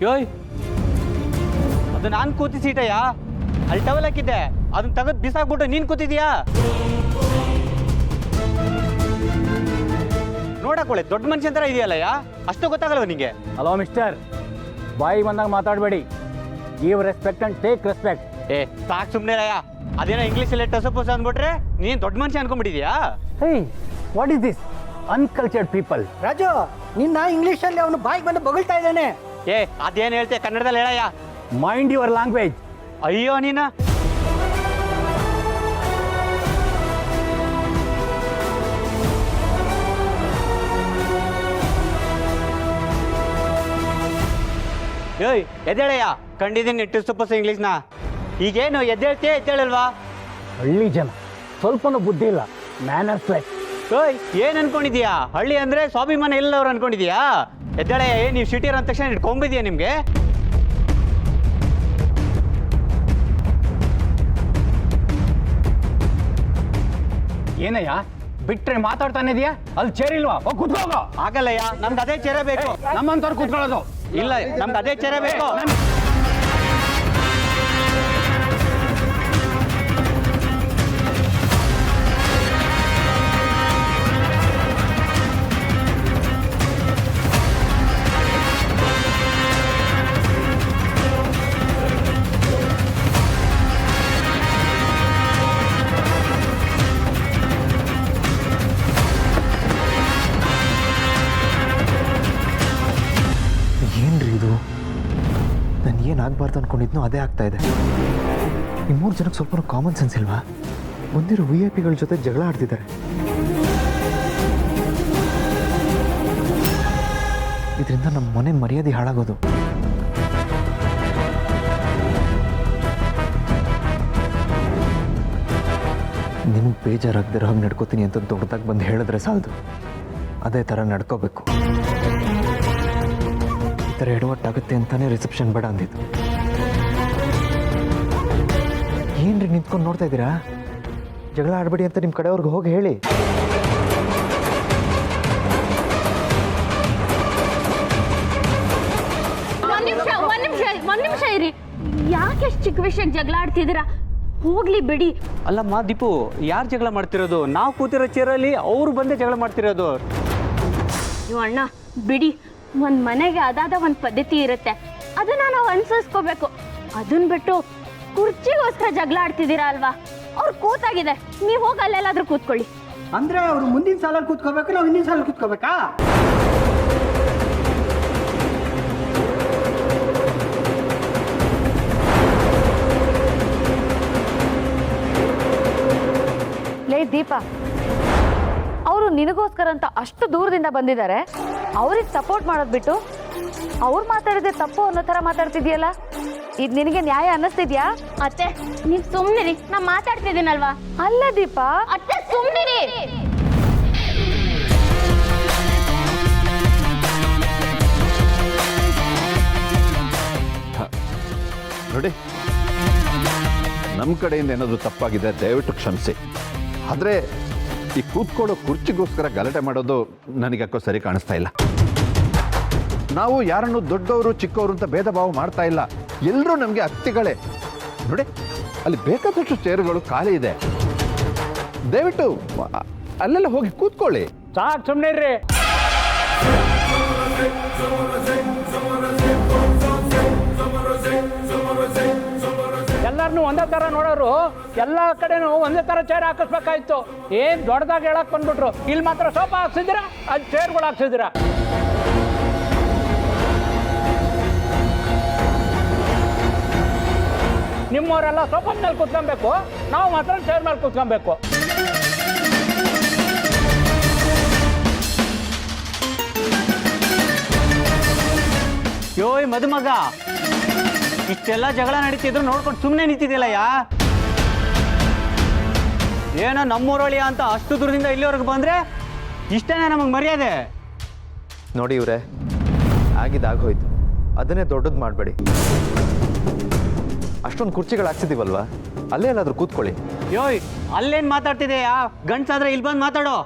ಯೋಯ್ ಅದು ನಾನು ಕೂತಿ ಸೀಟಯ್ಯ, ಅಲ್ಲಿ ಟವಲ್ ಹಾಕಿದ್ದೆ, ಅದನ್ನ ತೆಗೆದು ಬಿಸಾಕ್ಬಿಟ್ಟು ನೀನು ಕೂತಿದ್ಯಾ? ನೋಡಕೊಳ್ಳೆ ದೊಡ್ಡ ಮನುಷ್ಯನ ಥರ ಇದೆಯಲ್ಲಯ್ಯ, ಅಷ್ಟು ಗೊತ್ತಾಗಲ್ವ ನಿಂಗೆ? ಹಲೋ ಮಿಸ್ಟರ್, ಬಾಯಿ ಬಂದಾಗ ಮಾತಾಡಬೇಡಿ. Give respect and take respect. ಸಾಕು ಸುಮ್ಮನೆ ಅಯ್ಯ, ಅದೇನೋ ಇಂಗ್ಲೀಷಲ್ಲಿ ಟಸಪೋಸ ಅಂದ್ಬಿಟ್ರೆ ನೀನು ದೊಡ್ಡ ಮನುಷ್ಯ ಅನ್ಕೊಂಡ್ಬಿಟ್ಟಿದ್ಯಾ? ಹೇ, what is this uncultured people? Raju, ನಿನ್ನ ಇಂಗ್ಲೀಷಲ್ಲಿ ಅವನು ಬಾಯಿಗೆ ಬಂದು ಬಗಳ್ತಾ ಇದ್ದಾನೆ. ಅದೇನು ಹೇಳ್ತೆ ಕನ್ನಡದಲ್ಲಿ ಹೇಳಯ್ಯ. Mind your language. ಅಯ್ಯೋ ನೀನ ಏಯ್ ಎದ್ದೇಳಯ್ಯ, ಕಂಡಿದ್ದೀನಿ ಟಸಪೋಸ ಇಂಗ್ಲೀಷ್ನ. ಈಗೇನು ಎದ್ದೇಳಲ್ವಾ? ಹಳ್ಳಿ ಜನ ಸ್ವಲ್ಪನೂ ಬುದ್ಧಿ ಇಲ್ಲ, ಮ್ಯಾನರ್ಸ್ ಲೆಸ್. ಓಯ್ ಏನ್ ಅನ್ಕೊಂಡಿದ್ಯಾ? ಹಳ್ಳಿ ಅಂದ್ರೆ ಸ್ವಾಭಿಮಾನ ಎಲ್ಲವ್ರು ಅನ್ಕೊಂಡಿದ್ಯಾ? ಎದ್ದೇಳೆ, ನೀವು ಸಿಟಿಯರ್ ಅಂದ ತಕ್ಷಣ ಇಟ್ಕೊಂಬಿದ್ಯಾ ನಿಮ್ಗೆ? ಏನಯ್ಯ ಬಿಟ್ರೆ ಮಾತಾಡ್ತಾನೆ ಇದೆಯಾ? ಅಲ್ಲಿ ಚೇರ್ ಇಲ್ವಾ? ಕೂತ್ಕೋಗ. ಆಗಲ್ಲಯ್ಯ, ನಮ್ಗೆ ಅದೇ ಚೇರ ಬೇಕು. ನಮ್ಮಂತವ್ರು ಕೂತ್ಕೊಳ್ಳೋದು ಇಲ್ಲ, ನಮ್ಗೆ ಅದೇ ಚೇರ ಬೇಕು. ಏನ್ರಿ ಇದು? ನಾನು ಏನಾಗಬಾರ್ದು ಅನ್ಕೊಂಡಿದ್ನೋ ಅದೇ ಆಗ್ತಾ ಇದೆ. ಈ 3 ಜನಕ್ಕೆ ಸ್ವಲ್ಪ ಕಾಮನ್ ಸೆನ್ಸ್ ಇಲ್ವಾ? ಬಂದಿರೋ VIP ಗಳ ಜೊತೆ ಜಗಳ ಆಡ್ತಿದ್ದಾರೆ. ಇದರಿಂದ ನಮ್ಮ ಮನೆ ಮರ್ಯಾದೆ ಹಾಳಾಗೋದು. ನಿಮ್ಗೆ ಬೇಜಾರಾಗದಿರೋ ಹಾಗೆ ನಡ್ಕೋತೀನಿ ಅಂತ ದೊಡ್ಡದಾಗಿ ಬಂದು ಹೇಳಿದ್ರೆ ಸಾಲದು, ಅದೇ ಥರ ನಡ್ಕೋಬೇಕು. ಈ ಥರ ಎಡವಟ್ಟಾಗುತ್ತೆ ಅಂತಾನೆ ರಿಸೆಪ್ಷನ್ ಬೇಡ ಅಂದಿದ್ದು. ಏನ್ರಿ ನಿಂತ್ಕೊಂಡು ನೋಡ್ತಾ ಇದ್ದೀರಾ? ಜಗಳ ಆಡಬೇಡಿ ಅಂತ ನಿಮ್ಮ ಕಡೆಯವ್ರಿಗೆ ಹೋಗಿ ಹೇಳಿ. ಒಂದ್ ನಿಮಿಷ ಇರಿ. ಯಾಕೆ ಚಿಕ್ಕ ವಿಷಯಕ್ಕೆ ಜಗಳ ಆಡ್ತಿದ್ದೀರಾ? ಹೋಗ್ಲಿ ಬಿಡಿ. ಅಲ್ಲಮ್ಮ ದೀಪು, ಯಾರು ಜಗಳ ಮಾಡ್ತಿರೋದು? ನಾವು ಕೂತಿರೋ ಚೇರಲ್ಲಿ ಅವ್ರು ಬಂದೇ ಜಗಳ ಮಾಡ್ತಿರೋದು. ನೀವು ಅಣ್ಣ ಬಿಡಿ. ಒಂದ್ ಮನೆಗೆ ಅದಾದ ಒಂದ್ ಪದ್ಧತಿ ಇರುತ್ತೆ, ಅದನ್ನ ನಾವು ಅನುಸರಿಸ್ಕೋಬೇಕು. ಅದನ್ನ ಬಿಟ್ಟು ಕುರ್ಚಿಗೋಸ್ಕರ ಜಗಳ ಆಡ್ತಿದ್ದೀರಾ ಅಲ್ವಾ? ಅವ್ರು ಕೂತಾಗಿದೆ, ನೀವು ಹೋಗಿ ಅಲ್ಲೆಲ್ಲಾದ್ರೂ ಕೂತ್ಕೊಳ್ಳಿ. ಅಂದ್ರೆ ಅವ್ರು ಮುಂದಿನ ಸಾಲಲ್ಲಿ ಕೂತ್ಕೋಬೇಕು, ನಾವು ಹಿಂದಿನ ಸಾಲಲ್ಲಿ ಕೂತ್ಕೋಬೇಕಾ? ಲೇ ದೀಪ, ಅವರು ನಿನಗೋಸ್ಕರ ಅಂತ ಅಷ್ಟು ದೂರದಿಂದ ಬಂದಿದ್ದಾರೆ. ಅವ್ರಿಗೆ ಸಪೋರ್ಟ್ ಮಾಡೋದು ಬಿಟ್ಟು ಅವ್ರು ಮಾತಾಡಿದ್ರೆ ತಪ್ಪು ಅನ್ನೋ ಥರ ಮಾತಾಡ್ತಿದ್ಯಲ್ಲ, ಇದು ನಿನಗೆ ನ್ಯಾಯ ಅನ್ನಿಸ್ತಿದ್ಯಾ? ಅತ್ತೆ ನೀವ್ ಸುಮ್ನಿರಿ, ನಾ ಮಾತಾಡ್ತಿದ್ದೀನಲ್ವಾ? ಅಲ್ಲ ದೀಪ, ಅತ್ತೆ ಸುಮ್ನಿರಿ. ನೋಡಿ, ನಮ್ಮ ಕಡೆಯಿಂದ ಏನಾದರೂ ತಪ್ಪಾಗಿದೆ ದಯವಿಟ್ಟು ಕ್ಷಮಿಸಿ. ಆದರೆ ಈ ಕೂತ್ಕೊಳ್ಳೋ ಕುರ್ಚಿಗೋಸ್ಕರ ಗಲಾಟೆ ಮಾಡೋದು ನನಗ್ಯಾಕೋ ಸರಿ ಕಾಣಿಸ್ತಾ ಇಲ್ಲ. ನಾವು ಯಾರನ್ನು ದೊಡ್ಡವರು ಚಿಕ್ಕವರು ಅಂತ ಭೇದ ಭಾವ ಮಾಡ್ತಾ ಇಲ್ಲ, ಎಲ್ಲರೂ ನಮಗೆ ಅತಿಥಿಗಳೇ. ನೋಡಿ, ಅಲ್ಲಿ ಬೇಕಾದಷ್ಟು ಚೇರುಗಳು ಖಾಲಿ ಇದೆ, ದಯವಿಟ್ಟು ಅಲ್ಲೆಲ್ಲ ಹೋಗಿ ಕೂತ್ಕೊಳ್ಳಿ. ಸಾಕು, ಸುಮ್ಮನೆ ಇರ್ರಿ. ಎಲ್ಲರನ್ನೂ ಒಂದೇ ಥರ ನೋಡೋರು ಎಲ್ಲ ಕಡೆನೂ ಒಂದೇ ಥರ ಚೇರ್ ಹಾಕಿಸ್ಬೇಕಾಯ್ತು. ಏನು ದೊಡ್ಡದಾಗಿ ಹೇಳಕ್ ಬಂದ್ಬಿಟ್ರು. ಇಲ್ಲಿ ಮಾತ್ರ ಸೋಫಾ ಹಾಕ್ಸಿದ್ದೀರಾ, ಅಲ್ಲಿ ಚೇರ್ಗಳು ಹಾಕ್ಸಿದ್ದೀರಾ. ನಿಮ್ಮವರೆಲ್ಲ ಸೋಫಾ ಮೇಲೆ ಕೂತ್ಕೊಬೇಕು, ನಾವು ಮಾತ್ರ ಚೇರ್ ಮೇಲೆ ಕೂತ್ಕೊಬೇಕು. ಯೋಯ್ ಮದುಮಗ, ಇಷ್ಟೆಲ್ಲ ಜಗಳ ನಡೀತಿದ್ರು ನೋಡ್ಕೊಂಡು ಸುಮ್ಮನೆ ನಿಂತಿದ್ಯಲ್ಲಯ್ಯ. ಏನೋ ನಮ್ಮೂರೊಳಿಯ ಅಂತ ಅಷ್ಟು ದೂರದಿಂದ ಇಲ್ಲಿವರೆಗೆ ಬಂದ್ರೆ ಇಷ್ಟೇನೆ ನಮಗೆ ಮರ್ಯಾದೆ. ನೋಡಿ ಇವರೇ, ಆಗಿದ್ದಾಗೋಯ್ತು, ಅದನ್ನೇ ದೊಡ್ಡದು ಮಾಡಬೇಡಿ. ಅಷ್ಟೊಂದು ಕುರ್ಚಿಗಳು ಹಾಕ್ಸಿದೀವಲ್ವಾ, ಅಲ್ಲೇ ಎಲ್ಲಾದ್ರೂ ಕೂತ್ಕೊಳ್ಳಿ. ಯೋಯ್ ಅಲ್ಲೇನು ಮಾತಾಡ್ತಿದೆಯಾ? ಗಂಡ್ಸಾದ್ರೆ ಇಲ್ಲಿ ಬಂದು ಮಾತಾಡೋ.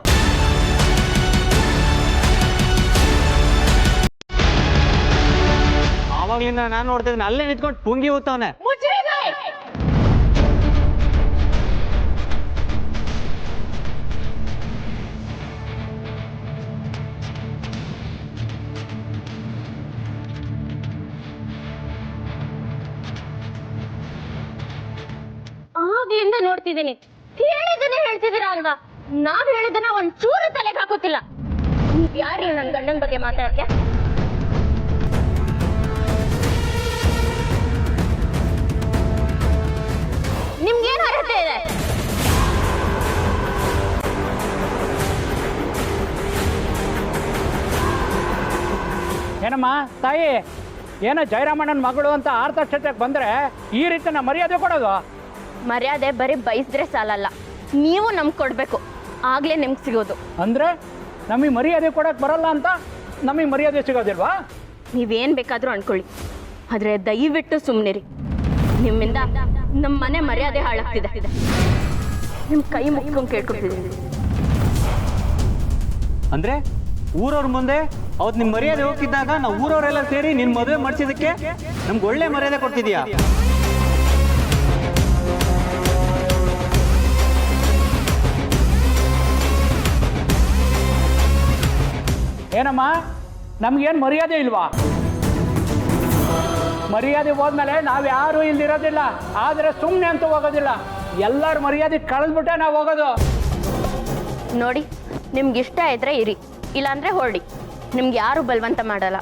ಅವಾಗ್ಲಿಂದ ನಾನು ನೋಡ್ತಿದ್ದೀನಿ ಅಲ್ಲೇ ನಿಂತ್ಕೊಂಡು ಪುಂಗಿ ಊತವನೆ. ಆಗ್ಲಿಂದ ನೋಡ್ತಿದ್ದೀನಿ, ಹೇಳಿದನ್ನೇ ಹೇಳ್ತಿದ್ದೀರಾ ಅಲ್ವಾ? ನಾವ್ ಹೇಳಿದನ್ನ ಒಂದ್ ಚೂರು ತಲೆಗೆ ಹಾಕೋತಿಲ್ಲ. ನೀವ್ ಯಾರು ನನ್ ಗಂಡನ ಬಗ್ಗೆ ಮಾತಾಡ್ತೀಯ? ನಿಮ್ಗೇನು ಅರ್ಹತೆ ಇದೆ? ಏನಮ್ಮ ತಾಯಿ, ಏನೋ ಜಯರಾಮಣ್ಣನ ಮಗಳು ಅಂತ ಆರ್ತಕ್ಷತೆಗೆ ಬಂದ್ರೆ ಈ ರೀತಿ ನಾ ಮರ್ಯಾದೆ ಕೊಡೋದು? ಮರ್ಯಾದೆ ಬರೀ ಬಯಸಿದ್ರೆ ಸಾಲಲ್ಲ, ನೀವು ನಮ್ಗೆ ಕೊಡ್ಬೇಕು, ಆಗ್ಲೇ ನಿಮ್ಗೆ ಸಿಗೋದು. ಅಂದ್ರೆ ನಮಗೆ ಮರ್ಯಾದೆ ಕೊಡಕ್ ಬರಲ್ಲ ಅಂತ ನಮಗೆ ಮರ್ಯಾದೆ ಸಿಗೋದಿಲ್ವಾ? ನೀವೇನ್ ಬೇಕಾದ್ರೂ ಅನ್ಕೊಳ್ಳಿ, ಆದ್ರೆ ದಯವಿಟ್ಟು ಸುಮ್ಮನಿರಿ. ನಿಮ್ಮಿಂದ ನಮ್ಮ ಮನೆ ಮರ್ಯಾದೆ ಹಾಳಾಗ್ತಿದೆ. ನಿಮ್ ಕೈ ಮುಗ್ಕೊಂಡು ಕೇಳ್ಕೊತಿದ್ದೀನಿ. ಅಂದ್ರೆ ಊರವ್ರ ಮುಂದೆ ಅವತ್ತು ನಿಮ್ಮ ಮರ್ಯಾದೆ ಹೋಗ್ತಿದ್ದಾಗ ನಾವು ಊರವರೆಲ್ಲ ಸೇರಿ ನಿನ್ನ ಮದುವೆ ಮಾಡಿಸಿದಕ್ಕೆ ನಮ್ಗೆ ಒಳ್ಳೆ ಮರ್ಯಾದೆ ಕೊಡ್ತಿದ್ಯಾ? ಏನಮ್ಮ, ನಮ್ಗೇನು ಮರ್ಯಾದೆ ಇಲ್ವಾ? ಮರ್ಯಾದೆ ಹೋದ್ಮೇಲೆ ನಾವು ಯಾರು ಇಲ್ಲಿರೋದಿಲ್ಲ, ಆದರೆ ಸುಮ್ಮನೆ ಅಂತ ಹೋಗೋದಿಲ್ಲ. ಎಲ್ಲರ ಮರ್ಯಾದೆ ಕಳೆದ್ಬಿಟ್ಟೆ ನಾವು ಹೋಗೋದು. ನೋಡಿ, ನಿಮ್ಗೆ ಇಷ್ಟ ಇದ್ರೆ ಇರಿ, ಇಲ್ಲಾಂದ್ರೆ ಹೊರಡಿ. ನಿಮ್ಗೆ ಯಾರು ಬಲವಂತ ಮಾಡಲ್ಲ.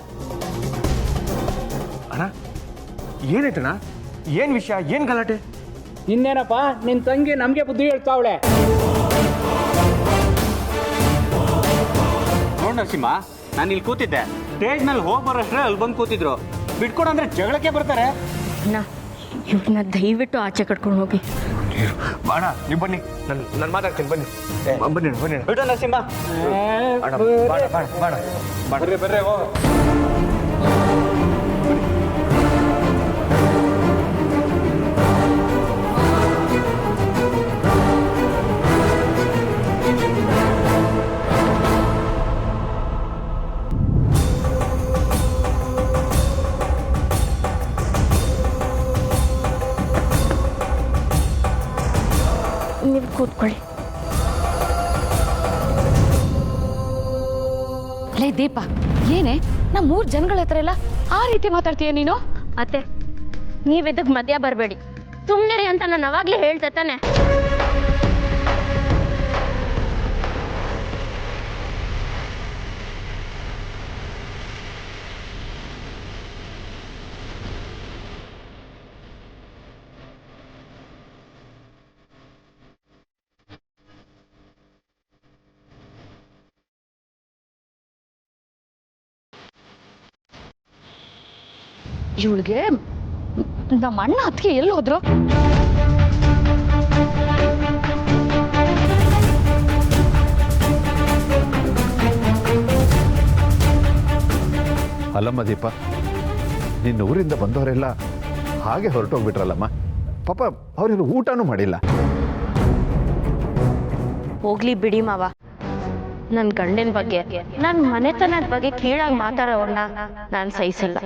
ಅಣ್ಣ ಏನಾಯ್ತಣ್ಣ? ಏನು ವಿಷಯ, ಏನು ಗಲಾಟೆ? ಇನ್ನೇನಪ್ಪ, ನಿನ್ನ ತಂಗಿ ನಮಗೆ ಬುದ್ಧಿ ಹೇಳ್ತಾವಳೆ. ನೋಡ್ ನರಸಿಂಹ, ನಾನು ಇಲ್ಲಿ ಕೂತಿದ್ದೆ, ಸ್ಟೇಜ್ ಮೇಲೆ ಹೋಗಿ ಬರೋಷ್ಟ್ರೆ ಅಲ್ಲಿ ಬಂದು ಕೂತಿದ್ರು. ಬಿಟ್ಕೊಡಂದ್ರೆ ಜಗಳಕ್ಕೆ ಬರ್ತಾರೆ. ಇವ್ರನ್ನ ದಯವಿಟ್ಟು ಆಚೆ ಕಟ್ಕೊಂಡು ಹೋಗಿ. ಬಾಣ ನೀವು ಬನ್ನಿ, ನಾನು ಮಾತಾಡ್ತೀನಿ, ಬನ್ನಿ ಬನ್ನಿ ಬನ್ನಿ. ಬಿಡು ನರಸಿಂಹ. ಅಣ್ಣ ಬಾಣ ಬಾಣ ಬಾಣ ಬರ್ರಿ ಬರ್ರಿ ಹೋಗ. ನೀವು ಕೂತ್ಕೊಳ್ಳಿ. ಲೇ ದೀಪ, ಏನೇ ನಮ್ಮ 3 ಜನಗಳ ಹತ್ರ ಎಲ್ಲ ಆ ರೀತಿ ಮಾತಾಡ್ತೀಯ ನೀನು? ಅತ್ತೆ, ನೀವ್ ಇದಕ್ ಮಧ್ಯ ಬರಬೇಡಿ, ಸುಮ್ಮನಿರಿ ಅಂತ ನಾನು ಅವಾಗ್ಲೇ ಹೇಳ್ದೆ ತಾನೆ. ಇವಳಿಗೆ ನಮ್ಮ ಅಣ್ಣ ಅದಕ್ಕೆ ಎಲ್ಲಿ ಹೋದ್ರು? ಅಲ್ಲಮ್ಮ ದೀಪ, ನಿನ್ನ ಊರಿಂದ ಬಂದವರೆಲ್ಲ ಹಾಗೆ ಹೊರಟೋಗ್ಬಿಟ್ರಲ್ಲಮ್ಮ. ಪಾಪ ಅವರೆಲ್ಲ ಊಟನೂ ಮಾಡಿಲ್ಲ. ಹೋಗ್ಲಿ ಬಿಡಿ ಮಾವ, ನನ್ನ ಗಂಡನ ಬಗ್ಗೆ, ನನ್ನ ಮನೆತನದ ಬಗ್ಗೆ ಕೀಳಾಗಿ ಮಾತಾಡೋರ್ನ ನಾನು ಸಹಿಸಲ್ಲ.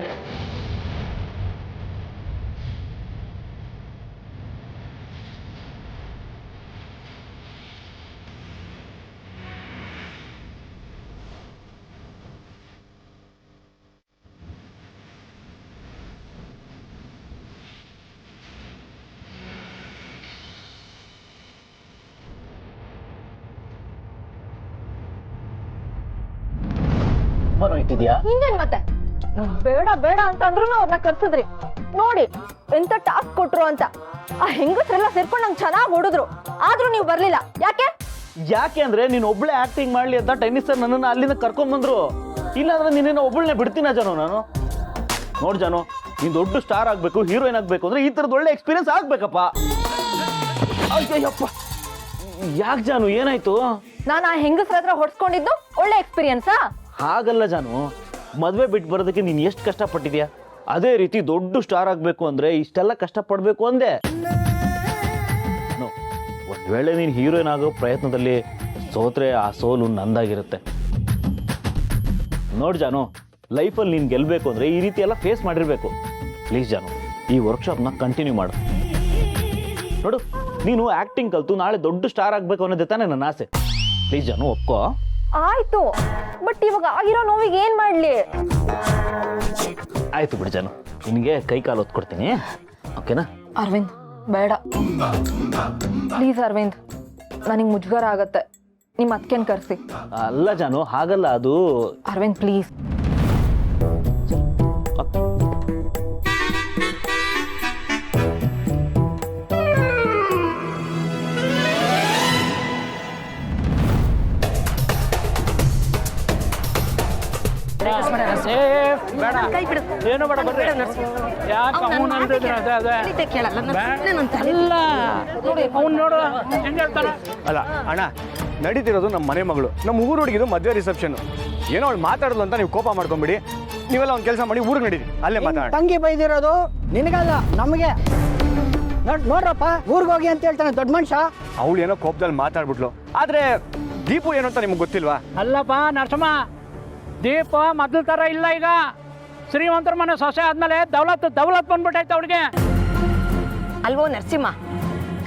ಹಿಂಗೇನ್ ಮತ್ತೆ ಬೇಡ ಬೇಡ ಅಂತಂದ್ರು ಅವ್ರನ್ನ ಕರ್ಸಿದ್ರಿ ನೋಡಿ, ಎಂತ ಟಾಸ್ಕ್ ಕೊಟ್ರು ಅಂತ. ಆ ಹೆಂಗಸ್ರೆಲ್ಲ ಸೇರ್ಕೊಂಡು ನಂಗೆ ಚೆನ್ನಾಗಿ ಹೊಡಿದ್ರು, ಆದ್ರೂ ನೀವು ಬರ್ಲಿಲ್ಲ. ಯಾಕೆ ಅಂದ್ರೆ ನೀನು ಒಬ್ಳೆ ಆಕ್ಟಿಂಗ್ ಮಾಡ್ಲಿ ಅಂತ ಟೆನ್ನಿಸ್ ಸರ್ ನನ್ನನ್ನು ಅಲ್ಲಿಂದ ಕರ್ಕೊಂಡ್ ಬಂದ್ರು. ಇಲ್ಲಾಂದ್ರೆ ನಿನ್ನ ಒಬ್ಬಳನ್ನೇ ಬಿಡ್ತೀನ ಜಾನು ನಾನು. ನೋಡ್ ಜಾನು, ನೀನ್ ದೊಡ್ಡ ಸ್ಟಾರ್ ಆಗ್ಬೇಕು, ಹೀರೋಯಿನ್ ಆಗ್ಬೇಕು ಅಂದ್ರೆ ಈ ತರದ್ ಒಳ್ಳೆ ಎಕ್ಸ್ಪೀರಿಯನ್ಸ್ ಆಗ್ಬೇಕಪ್ಪ. ಅಯ್ಯಪ್ಪ, ಯಾಕೆ ಜಾನು, ಏನಾಯ್ತು? ನಾನು ಆ ಹೆಂಗಸ್ರ ಹತ್ರ ಹೊಡ್ಸ್ಕೊಂಡಿದ್ದು ಒಳ್ಳೆ ಎಕ್ಸ್ಪೀರಿಯನ್ಸಾ? ಹಾಗಲ್ಲ ಜಾನು, ಮದ್ವೆ ಬಿಟ್ಟು ಬರೋದಕ್ಕೆ ನೀನ್ ಎಷ್ಟು ಕಷ್ಟಪಟ್ಟಿದ್ಯಾ, ಅದೇ ರೀತಿ ದೊಡ್ಡ ಸ್ಟಾರ್ ಆಗ್ಬೇಕು ಅಂದ್ರೆ ಇಷ್ಟೆಲ್ಲ ಕಷ್ಟಪಡ್ಬೇಕು ಅಂದೆ. ಒಂದ್ ವೇಳೆ ನೀನ್ ಹೀರೋಯಿನ್ ಆಗೋ ಪ್ರಯತ್ನದಲ್ಲಿ ಸೋತ್ರೆ ಆ ಸೋಲು ನಂದಾಗಿರುತ್ತೆ. ನೋಡ್ ಜಾನು, ಲೈಫಲ್ಲಿ ನೀನ್ ಗೆಲ್ಬೇಕು ಅಂದ್ರೆ ಈ ರೀತಿ ಎಲ್ಲ ಫೇಸ್ ಮಾಡಿರ್ಬೇಕು. ಪ್ಲೀಸ್ ಜಾನು ಈ ವರ್ಕ್ಶಾಪ್ನ ಕಂಟಿನ್ಯೂ ಮಾಡು. ನೋಡು, ನೀನು ಆ್ಯಕ್ಟಿಂಗ್ ಕಲ್ತು ನಾಳೆ ದೊಡ್ಡ ಸ್ಟಾರ್ ಆಗಬೇಕು ಅನ್ನೋದೇ ತಾನೇ ನನ್ನ ಆಸೆ. ಪ್ಲೀಸ್ ಜಾನು ಒಪ್ಕೋ. ಆಯ್ತು, ಬಟ್ ಇವಾಗ ಆಗಿರೋ ನೋವಿಗೆ ಏನ್ ಮಾಡ್ಲಿ? ಆಯ್ತು ಬಿಡು ಜಾನು, ನಿನಗೆ ಕೈ ಕಾಲು ಹೊತ್ಕೊಡ್ತೀನಿ, ಓಕೆನಾ? ಅರವಿಂದ್ ಬೇಡ ಪ್ಲೀಸ್ ಅರವಿಂದ್, ನನಗೆ ಮುಜುಗರ ಆಗತ್ತೆ. ನಿಮ್ಮ ಅತ್ಕೆನ್ ಕರ್ಸಿ. ಅಲ್ಲ ಜಾನು, ಹಾಗಲ್ಲ ಅದು. ಅರವಿಂದ್ ಪ್ಲೀಸ್. ಸೇಫ್ ಬೇಡ, ಏನು ಬೇಡ, ಬರ್ರಿ. ಯಾಕೆ ಅವನು ಅಂತಿದ್ರೆ ಅದೇ ಅಲ್ಲ ನೋಡಿ, ಅವ್ನು ನೋಡು ಹೆಂಗೆ ಹೇಳ್ತಾನೆ. ಅಲ್ಲ ಅಣ್ಣ, ನಡೀತಿರೋದು ನಮ್ಮ ಮನೆ ಮಗಳು, ನಮ್ಮ ಊರು ಹುಡುಗಿದು ಮದುವೆ ರಿಸೆಪ್ಷನ್. ಏನೋ ಅವಳು ಮಾತಾಡಲು ಅಂತ ನೀವು ಕೋಪ ಮಾಡ್ಕೊಂಬಿಡಿ. ನೀವೆಲ್ಲ ಒಂದು ಕೆಲಸ ಮಾಡಿ ಊರಿಗೆ ನಡೀರಿ, ಅಲ್ಲೇ ಮಾತಾಡ. ತಂಗಿ ಬೈದಿರೋದು ನಿನಗಲ್ಲ ನಮಗೆ. ನೋಡ್ರಪ್ಪ, ಊರಿಗೆ ಹೋಗಿ ಅಂತ ಹೇಳ್ತಾನೆ ದೊಡ್ಡ ಮನುಷ್ಯ. ಅವಳು ಏನೋ ಕೋಪದಲ್ಲಿ ಮಾತಾಡ್ಬಿಟ್ಲು, ಆದ್ರೆ ದೀಪು ಏನು ಅಂತ ನಿಮ್ಗೆ ಗೊತ್ತಿಲ್ವಾ? ಅಲ್ಲಪ್ಪ ನರಸಮ್ಮ, ದೀಪ ಮೊದಲ ಥರ ಇಲ್ಲ ಈಗ. ಶ್ರೀಮಂತರ ಮನೆ ಸೊಸೆ ಆದ್ಮೇಲೆ ದೌಲತ್ ಬಂದ್ಬಿಟ್ಟೈತೆ ಅವ್ಳಿಗೆ. ಅಲ್ವೋ ನರಸಿಂಹ,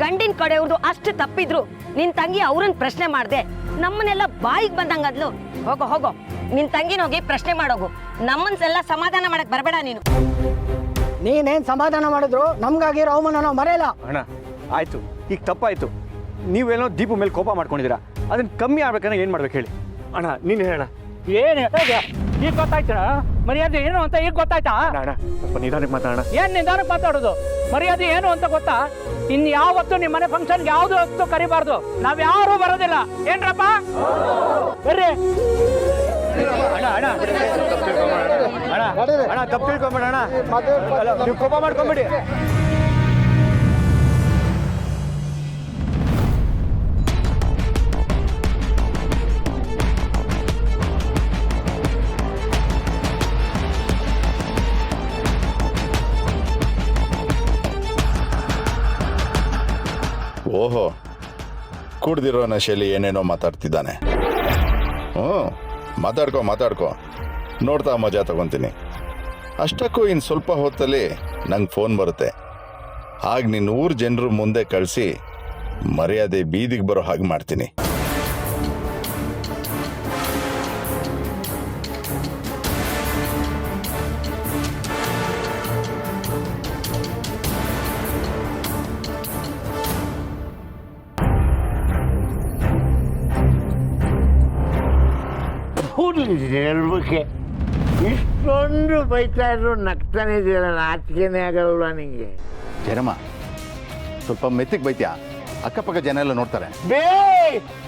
ಗಂಡಿನ ಕಡೆಯವ್ರದ್ದು ಅಷ್ಟು ತಪ್ಪಿದ್ರು ನಿನ್ ತಂಗಿ ಅವ್ರನ್ನ ಪ್ರಶ್ನೆ ಮಾಡ್ದೆ ನಮ್ಮನ್ನೆಲ್ಲ ಬಾಯಿಗೆ ಬಂದಂಗದ್ಲು. ಹೋಗೋ ಹೋಗೋ, ನಿನ್ ತಂಗಿನ ಹೋಗಿ ಪ್ರಶ್ನೆ ಮಾಡೋಗು. ನಮ್ಮನ್ನೆಲ್ಲ ಸಮಾಧಾನ ಮಾಡಕ್ ಬರಬೇಡ ನೀನು. ನೀನೇನ್ ಸಮಾಧಾನ ಮಾಡಿದ್ರು ನಮ್ಗಾಗಿರೋ ಅವಮಾನ ನಾವು ಮರೆಯಲ್ಲ. ಅಣ್ಣ ಆಯ್ತು, ಈಗ ತಪ್ಪಾಯ್ತು. ನೀವೇನೋ ದೀಪು ಮೇಲೆ ಕೋಪ ಮಾಡ್ಕೊಂಡಿದ್ದೀರಾ, ಅದನ್ನ ಕಮ್ಮಿ ಆಗ್ಬೇಕಂದ್ರೆ ಏನು ಮಾಡ್ಬೇಕು ಹೇಳಿ? ಅಣ್ಣ ನೀನು ಹೇಳೋಣ. ಏನು ಈಗ ಗೊತ್ತಾಯ್ತಾ ಮರ್ಯಾದೆ ಏನು ಅಂತ? ಈಗ ಗೊತ್ತಾಯ್ತಾ? ಅಣ್ಣ ಸ್ವಲ್ಪ ನಿಧಾನಕ್ಕೆ ಮಾತಾಡೋಣ. ಏನ್ ನಿಧಾನಕ್ಕೆ ಮಾತಾಡೋದು? ಮರ್ಯಾದೆ ಏನು ಅಂತ ಗೊತ್ತಾ? ಇನ್ ಯಾವತ್ತು ನಿಮ್ಮ ಮನೆ ಫಂಕ್ಷನ್ಗೆ ಯಾವ್ದು ಹೊತ್ತು ಕರಿಬಾರ್ದು. ನಾವ್ ಯಾರು ಬರೋದಿಲ್ಲ. ಏನ್ರಪ್ಪ ಬರ್ರಿ. ಅಣ್ಣ ಅಣ್ಣ ಅಣ್ಣ ಅಣ್ಣ ತಪ್ಪು ತಿಳ್ಕೊಂಬೇಡ ಅಣ್ಣ, ನೀವು ಕೋಪ ಮಾಡ್ಕೊಂಬಿಡಿ. ಓಹೋ, ಕುಡ್ದಿರೋ ನಶೆಯಲ್ಲಿ ಏನೇನೋ ಮಾತಾಡ್ತಿದ್ದಾನೆ. ಮಾತಾಡ್ಕೊ, ನೋಡ್ತಾ ಮಜಾ ತಗೊತೀನಿ. ಅಷ್ಟಕ್ಕೂ ಇನ್ನು ಸ್ವಲ್ಪ ಹೊತ್ತಲ್ಲಿ ನಂಗೆ ಫೋನ್ ಬರುತ್ತೆ. ಆಗ ನಿನ್ನ ಊರು ಜನರು ಮುಂದೆ ಕಳಿಸಿ ಮರ್ಯಾದೆ ಬೀದಿಗೆ ಬರೋ ಹಾಗೆ ಮಾಡ್ತೀನಿ. ಹೇಳ್ಬೇಕೆ, ಇಷ್ಟೊಂದು ಬೈತಾ ಇದ್ರು ನಗ್ತಾನೆ ಇದೆಯಲ್ಲ, ನಾಚಿಕೆನೇ ಆಗಲ್ವಾ ನಿಂಗೆ? ಜಯರಮ್ಮ, ಸ್ವಲ್ಪ ಮೆತ್ತಿಗೆ ಬೈತ್ಯಾ? ಅಕ್ಕಪಕ್ಕ ಜನ ಎಲ್ಲ ನೋಡ್ತಾರೆ. ಬೇ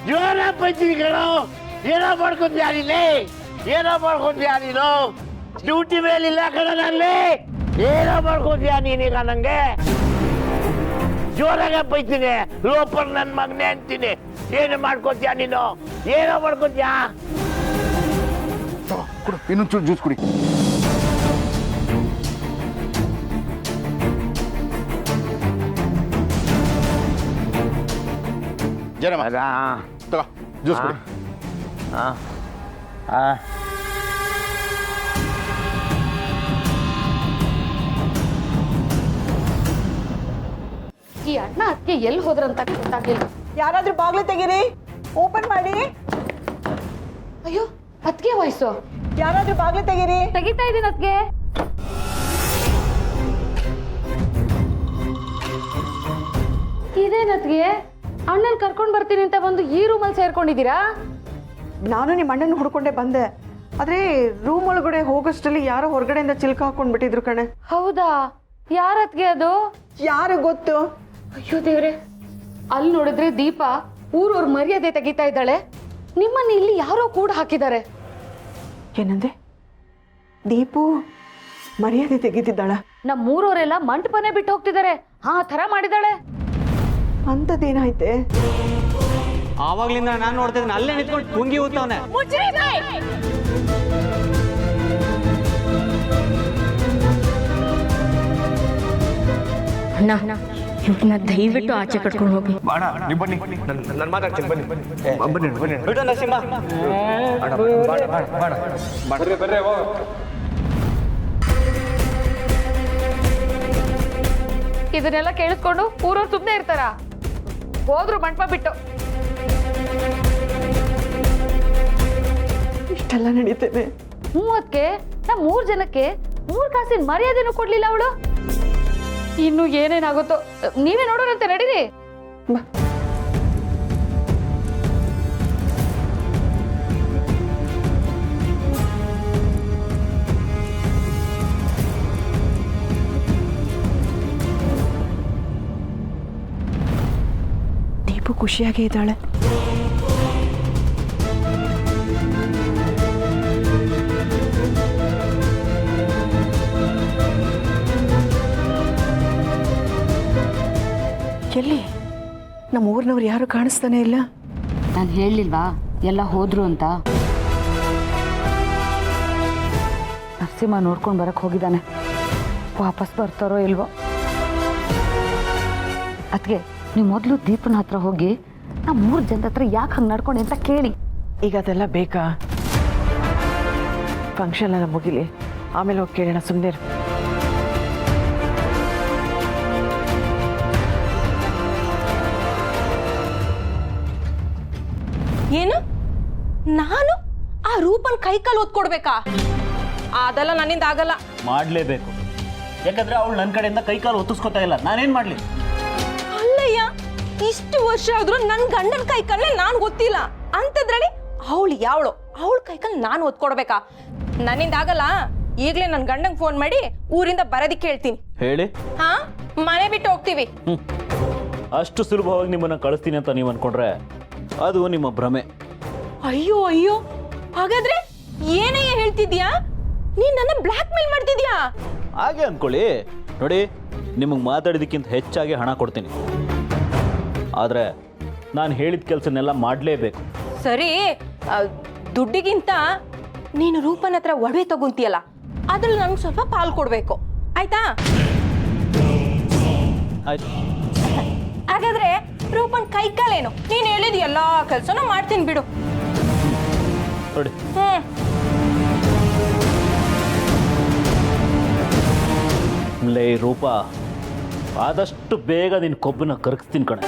ಜೋರ ಬೈತೀನಿ ಕಣೋ. ಏನೋ ಮಾಡ್ಕೊಂತೀಯ ನೀನು? ಡ್ಯೂಟಿ ಮೇಲಿಲ್ಲ ಕಣ ನಲ್ಲಿ. ಏನೋ ಮಾಡ್ಕೊಂತೀಯ ನೀನೀಗ ನಂಗೆ? ಜೋರಾಗ ಬೈತೀನಿ, ಲೋಪರ್ ನನ್ನ ಮಗನೇ ಅಂತೀನಿ. ಏನು ಮಾಡ್ಕೊಂತೀಯ ನೀನು? ಏನೋ ಮಾಡ್ಕೊಂತೀಯ? ಇನ್ನೊಂಚೂರು ಜ್ಯೂಸ್ ಕುಡಿ. ಜಯರಮ್ಮ ತಗೋ ಜ್ಯೂಸ್ ಕುಡಿ. ಈ ಅಣ್ಣ ಅದಕ್ಕೆ ಎಲ್ಲಿ ಹೋದ್ರಂತ ಗೊತ್ತಾಗ್ಲಿಲ್ಲ. ಯಾರಾದ್ರೂ ಬಾಗ್ಲು ತೆಗೀರಿ, ಓಪನ್ ಮಾಡಿ. ಅಯ್ಯೋ, ಅದಕ್ಕೆ ವಯಸ್ಸು. ಯಾರಾದ್ರೂ ಬಾಗ್ಲು ತೆಗೀರಿ. ತೆಗಿತಾ ಇದೀನಿ ಅದಕ್ಕೆ. ಇದೇನದ್ಗೆ ಅಣ್ಣನ್ ಕರ್ಕೊಂಡ್ ಬರ್ತೀನಿ ಅಂತ ಬಂದು ಈ ರೂಮಲ್ಲಿ ಸೇರ್ಕೊಂಡಿದ್ದೀರಾ? ನಾನು ನಿಮ್ಮ ಅಣ್ಣನ ಹುಡ್ಕೊಂಡೆ ಬಂದೆ, ಆದ್ರೆ ರೂಮ್ ಒಳಗಡೆ ಹೋಗೋಷ್ಟರಲ್ಲಿ ಯಾರೋ ಹೊರಗಡೆಯಿಂದ ಚಿಲ್ಕ ಹಾಕೊಂಡ್ಬಿಟ್ಟಿದ್ರು ಕಣೆ. ಹೌದಾ? ಯಾರತ್ಗೆ ಅದು? ಯಾರು ಗೊತ್ತು? ಅಯ್ಯೋ ದೇವ್ರೆ, ಅಲ್ಲಿ ನೋಡಿದ್ರೆ ದೀಪ ಊರವ್ರ ಮರ್ಯಾದೆ ತೆಗಿತಾ ಇದ್ದಾಳೆ. ನಿಮ್ಮನ್ನ ಇಲ್ಲಿ ಯಾರೋ ಕೂಡ ಹಾಕಿದ್ದಾರೆ. ಏನಂದೆ? ದೀಪು ಮರ್ಯಾದೆ ತೆಗಿತಿದ್ದಾಳ? ನಮ್ಮೂರವರೆಲ್ಲ ಮಂಟಪನೇ ಬಿಟ್ಟು ಹೋಗ್ತಿದ್ದಾರೆ. ಆ ತರ ಮಾಡಿದಾಳೆ. ಅಂತದೇನಾಯ್ತೆ? ಆವಾಗ್ಲಿಂದ ನಾನು ನೋಡ್ತಿದ್ದೀನಿ, ಅಲ್ಲೇ ನಿಂತ್ಕೊಂಡು ಕುಂಗಿ ಊತವನೆ. ಅಣ್ಣ, ಇವ್ರನ್ನ ದಯವಿಟ್ಟು ಆಚೆ ಕರ್ಕೊಂಡು ಹೋಗಿ. ಅಣ್ಣ ನೀವು ಬನ್ನಿ, ನಾನು ಮಾತಾಡ್ತೀನಿ. ಬನ್ನಿ ಬನ್ನಿ ಬಿಡು ನರಸಿಂಹ. ಬರ್ರಿ ಇದನ್ನೆಲ್ಲ ಕೇಳಿಸ್ಕೊಂಡು ಊರವ್ರು ಸುಮ್ಮನೆ ಇರ್ತಾರ? ಹೋದ್ರು ಮಂಟಪ ಬಿಟ್ಟು. ಇಷ್ಟೆಲ್ಲ ನಡೀತೇನೆ. ಅದಕ್ಕೆ ನಾ 3 ಜನಕ್ಕೆ 3 ಕಾಸಿನ ಮರ್ಯಾದೆನೂ ಕೊಡ್ಲಿಲ್ಲ ಅವಳು. ಇನ್ನು ಏನೇನಾಗುತ್ತೋ ನೀವೇ ನೋಡೋಣಂತೆ, ನಡೀರಿ. ದೀಪು ಖುಷಿಯಾಗೇ ಇದ್ದಾಳೆ. ಎಲ್ಲಿ ನಮ್ಮ ಊರಿನವ್ರು ಯಾರು ಕಾಣಿಸ್ತಾನೆ ಇಲ್ಲ. ನಾನು ಹೇಳಲಿಲ್ವಾ ಎಲ್ಲ ಹೋದ್ರು ಅಂತ? ನರಸಿಂಹ ನೋಡ್ಕೊಂಡು ಬರಕ್ಕೆ ಹೋಗಿದ್ದಾನೆ. ವಾಪಸ್ ಬರ್ತಾರೋ ಇಲ್ವೋ? ಅದಕ್ಕೆ ನೀವು ಮೊದಲು ದೀಪನ ಹತ್ರ ಹೋಗಿ ನಾ 3 ಜನದ ಹತ್ರ ಯಾಕೆ ಹಂಗೆ ನಡ್ಕೊಂಡು ಅಂತ ಕೇಳಿ. ಈಗ ಅದೆಲ್ಲ ಬೇಕಾ? ಫಂಕ್ಷನ್ ಎಲ್ಲ ಮುಗಿಲಿ, ಆಮೇಲೆ ಹೋಗಿ ಕೇಳೋಣ. ಸುಮ್ಮನೆ ಏನು? ನಾನು ಆ ರೂಪನ್ ಕೈಕಾಲು ಓದ್ಕೊಡ್ಬೇಕಾ? ಅದೆಲ್ಲ ನನ್ನಿಂದ ಆಗಲ್ಲ. ಮಾಡಲೇಬೇಕು, ಯಾಕಂದ್ರೆ ಅವಳು ನನ್ನ ಕಡೆಯಿಂದ ಕೈಕಾಲು ಒತ್ತಿಸ್ಕೊತಾ ಇಲ್ಲ. ನಾನೇನು ಮಾಡಲಿ? ಅಲ್ಲಯ್ಯ, ಇಷ್ಟು ವರ್ಷ ಆದ್ರೂ ನನ್ನ ಗಂಡನ ಕೈಕಾಲೇ ನಾನು ಗೊತ್ತಿಲ್ಲ ಅಂತದ್ರಲ್ಲಿ ಅವಳು ಯಾವಳು ಅವಳ ಕೈಕಾಲು ನಾನು ಓದ್ಕೊಡ್ಬೇಕಾ? ನನ್ನಿಂದ ಆಗಲ್ಲ. ಈಗಲೇ ನನ್ನ ಗಂಡಂಗೆ ಫೋನ್ ಮಾಡಿ ಊರಿಂದ ಬರೋದಿಕ್ಕೆ ಹೇಳ್ತೀನಿ. ಹೇಳಿ. ಹಾ, ಮನೆ ಬಿಟ್ಟು ಹೋಗ್ತೀವಿ. ಅಷ್ಟು ಸುಲಭವಾಗಿ ನಿಮ್ಮನ್ನು ಕಳಿಸ್ತೀನಿ ಅಂತ ನೀವು ಅನ್ಕೊಂಡ್ರೆ ಅದು ನಿಮ್ಮ ಭ್ರಮೆ. ಅಯ್ಯೋ ಅಯ್ಯೋ, ಹಾಗಾದ್ರೆ ಏನಯ್ಯ ಹೇಳ್ತಿದ್ಯಾ? ನೀನ್ ನನ್ನ ಬ್ಲ್ಯಾಕ್ ಮೇಲ್ ಮಾಡ್ತಿದ್ಯಾ? ಹಾಗೆ ಅನ್ಕೊಳ್ಳಿ. ನೋಡಿ, ನಿಮಗೆ ಮಾತಾಡೋದಕ್ಕಿಂತ ಹೆಚ್ಚಾಗಿ ಹಣ ಕೊಡ್ತೀನಿ, ಆದರೆ ನಾನು ಹೇಳಿದ ಕೆಲಸನೆಲ್ಲ ಮಾಡಲೇಬೇಕು. ಸರಿ, ದುಡ್ಡಿಗಿಂತ ನೀನು ರೂಪನ ಹತ್ರ ಒಡವೆ ತಗೊಂತೀಯಲ್ಲ, ಅದ್ರಲ್ಲಿ ನಮ್ಗೆ ಸ್ವಲ್ಪ ಪಾಲು ಕೊಡ್ಬೇಕು, ಆಯ್ತಾ? ಆಯ್ತು. ಹಾಗಾದ್ರೆ ರೂಪನ್ ಕೈಕಾಲೇನು? ನೀನು ಹೇಳಿದ ಎಲ್ಲ ಕೆಲಸನ ಮಾಡ್ತೀನಿ ಬಿಡು. ನೋಡಿ, ಲೇ ರೂಪ, ಆದಷ್ಟು ಬೇಗ ನಿನ್ನ ಕೊಬ್ಬನ್ನ ಕರಗಿಸ್ತೀನಿ ಕಣೆ.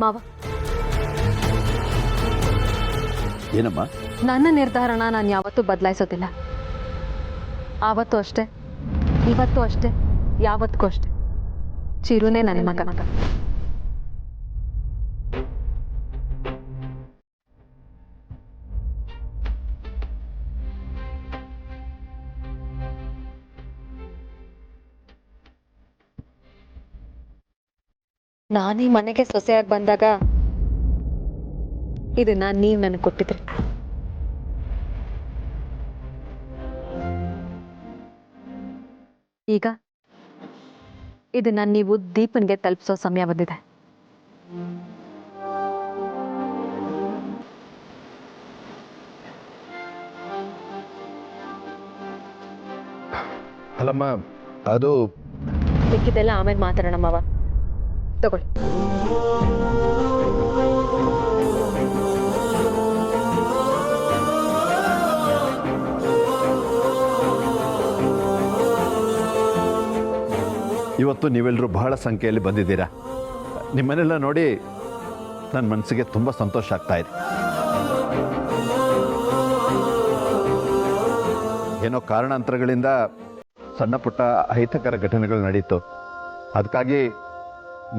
ಮಾವ, ಏನಮ್ಮ? ನನ್ನ ನಿರ್ಧಾರನ ನಾನು ಯಾವತ್ತೂ ಬದಲಾಯಿಸೋದಿಲ್ಲ. ಆವತ್ತೂ ಅಷ್ಟೇ, ಇವತ್ತು ಅಷ್ಟೇ, ಯಾವತ್ತಿಗೂ ಅಷ್ಟೇ. ಚಿರುನೇ ನನ್ನ ಮಗ. ನಾನೀ ಮನೆಗೆ ಸೊಸೆಯಾಗಿ ಬಂದಾಗ ಇದನ್ನ ನೀವು ನನಗೆ ಕೊಟ್ಟಿದ್ರಿ. ಈಗ ಇದನ್ನ ನೀವು ದೀಪನ್ಗೆ ತಲುಪಿಸೋ ಸಮಯ ಬಂದಿದೆ. ಅಲ್ಲಮ್ಮ, ಅದು ಬೇಕಿದ್ದೆಲ್ಲ ಆಮೇಲೆ ಮಾತಾಡೋಣ ಮಾವ. ತಗೊಳ್ಳಿ. ಇವತ್ತು ನೀವೆಲ್ಲರೂ ಬಹಳ ಸಂಖ್ಯೆಯಲ್ಲಿ ಬಂದಿದ್ದೀರಾ. ನಿಮ್ಮನ್ನೆಲ್ಲ ನೋಡಿ ನನ್ನ ಮನಸ್ಸಿಗೆ ತುಂಬ ಸಂತೋಷ ಆಗ್ತಾ ಇದೆ. ಏನೋ ಕಾರಣಾಂತರಗಳಿಂದ ಸಣ್ಣ ಪುಟ್ಟ ಅಹಿತಕರ ಘಟನೆಗಳು ನಡೀತು. ಅದಕ್ಕಾಗಿ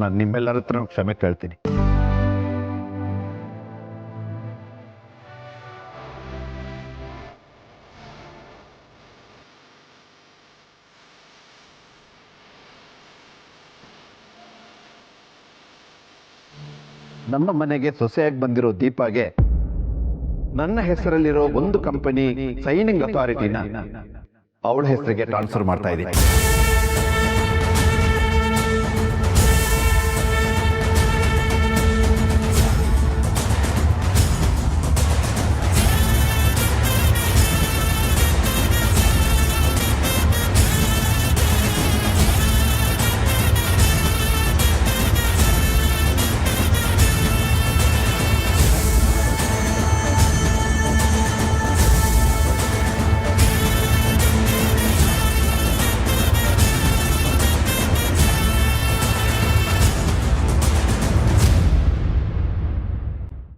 ನಾನು ನಿಮ್ಮೆಲ್ಲರ ಹತ್ರ ಕ್ಷಮೆ ಕೇಳ್ತೀನಿ. ನಮ್ಮ ಮನೆಗೆ ಸೊಸೆಯಾಗಿ ಬಂದಿರೋ ದೀಪಾಗೆ ನನ್ನ ಹೆಸರಲ್ಲಿರೋ ಒಂದು ಕಂಪನಿ ಸೈನಿಂಗ್ ಅಥಾರಿಟಿನ ಅವಳ ಹೆಸರಿಗೆ ಟ್ರಾನ್ಸ್ಫರ್ ಮಾಡ್ತಾ ಇದ್ದೀನಿ.